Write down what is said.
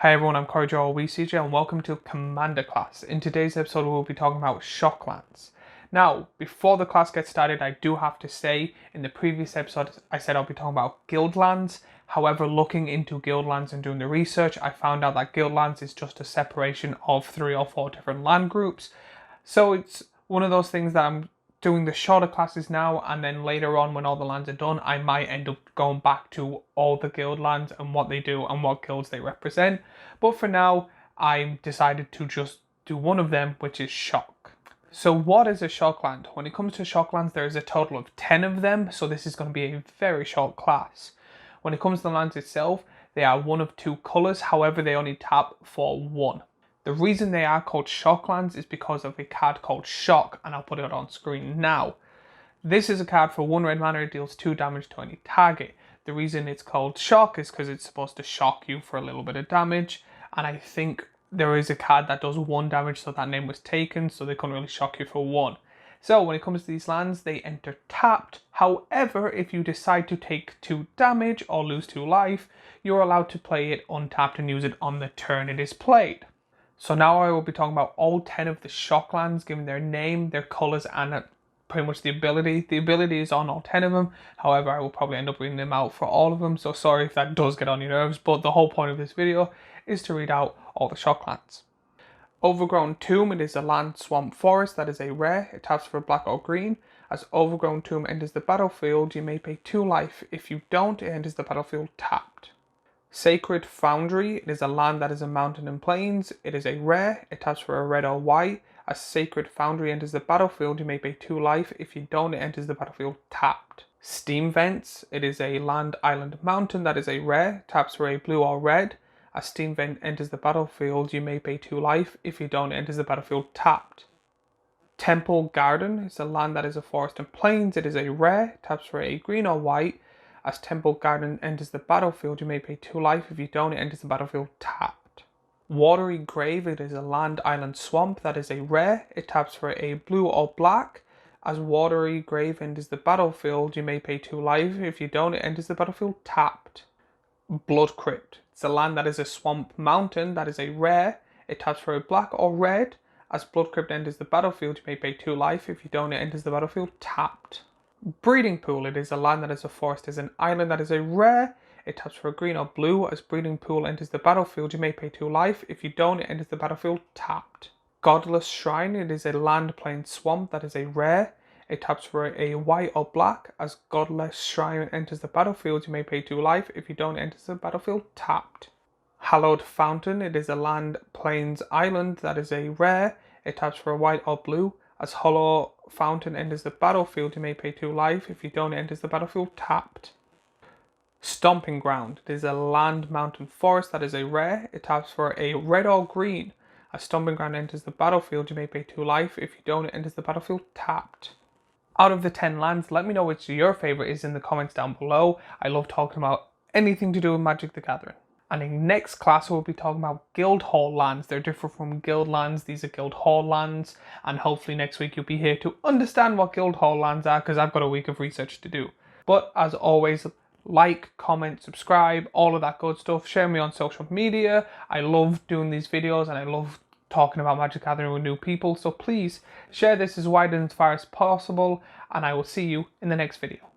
Hi everyone, I'm CJ and welcome to Commander class. In today's episode we'll be talking about shocklands. Now, before the class gets started, I do have to say, in the previous episode I said I'll be talking about guildlands. However, looking into guildlands and doing the research, I found out that guildlands is just a separation of 3 or 4 different land groups. So it's one of those things that I'm doing the shorter classes now, and then later on when all the lands are done, I might end up going back to all the guild lands and what they do and what guilds they represent. But for now, I decided to just do one of them, which is shock. So what is a shockland? When it comes to shocklands, there is a total of 10 of them, so this is going to be a very short class. When it comes to the lands itself, they are one of 2 colours, however they only tap for 1. The reason they are called shocklands is because of a card called Shock, and I'll put it on screen now. This is a card for 1 red mana, it deals 2 damage to any target. The reason it's called Shock is because it's supposed to shock you for a little bit of damage, and I think there is a card that does 1 damage, so that name was taken, so they couldn't really shock you for 1. So when it comes to these lands, they enter tapped. However, if you decide to take 2 damage or lose 2 life, you're allowed to play it untapped and use it on the turn it is played. So now I will be talking about all 10 of the shocklands, giving their name, their colours, and pretty much the ability. The ability is on all 10 of them. However, I will probably end up reading them out for all of them. So sorry if that does get on your nerves, but the whole point of this video is to read out all the shocklands. Overgrown Tomb, it is a land swamp forest that is a rare. It taps for black or green. As Overgrown Tomb enters the battlefield, you may pay 2 life. If you don't, it enters the battlefield tapped. Sacred Foundry, it is a land that is a mountain and plains. It is a rare, it taps for a red or white. As Sacred Foundry enters the battlefield, you may pay 2 life. If you don't, it enters the battlefield tapped. Steam Vents, it is a land, island, mountain that is a rare, taps for a blue or red. As Steam Vent enters the battlefield, you may pay 2 life. If you don't, it enters the battlefield tapped. Temple Garden is a land that is a forest and plains. It is a rare, taps for a green or white. As Temple Garden enters the battlefield, you may pay 2 life. If you don't, it enters the battlefield tapped. Watery Grave, it is a land, island, swamp that is a rare. It taps for a blue or black. As Watery Grave enters the battlefield, you may pay 2 life. If you don't, it enters the battlefield tapped. Blood Crypt, it's a land that is a swamp mountain that is a rare. It taps for a black or red. As Blood Crypt enters the battlefield, you may pay 2 life. If you don't, it enters the battlefield tapped. Breeding Pool, it is a land that is a forest, is an island that is a rare. It taps for a green or blue. As Breeding Pool enters the battlefield, you may pay 2 life. If you don't, it enters the battlefield tapped. Godless Shrine, it is a land, plain, swamp that is a rare. It taps for a white or black. As Godless Shrine enters the battlefield, you may pay 2 life. If you don't, it enters the battlefield tapped. Hallowed Fountain, it is a land, plains, island that is a rare. It taps for a white or blue. As Hollow Fountain enters the battlefield, you may pay 2 life. If you don't, it enters the battlefield tapped. Stomping Ground, it is a land, mountain, forest that is a rare. It taps for a red or green. As Stomping Ground enters the battlefield, you may pay 2 life. If you don't, it enters the battlefield tapped. Out of the 10 lands, let me know which your favourite is in the comments down below. I love talking about anything to do with Magic the Gathering. And in next class, we'll be talking about guild hall lands. They're different from guild lands. These are guild hall lands. And hopefully next week you'll be here to understand what guild hall lands are, because I've got a week of research to do. But as always, like, comment, subscribe, all of that good stuff. Share me on social media. I love doing these videos and I love talking about Magic Gathering with new people. So please share this as wide and as far as possible. And I will see you in the next video.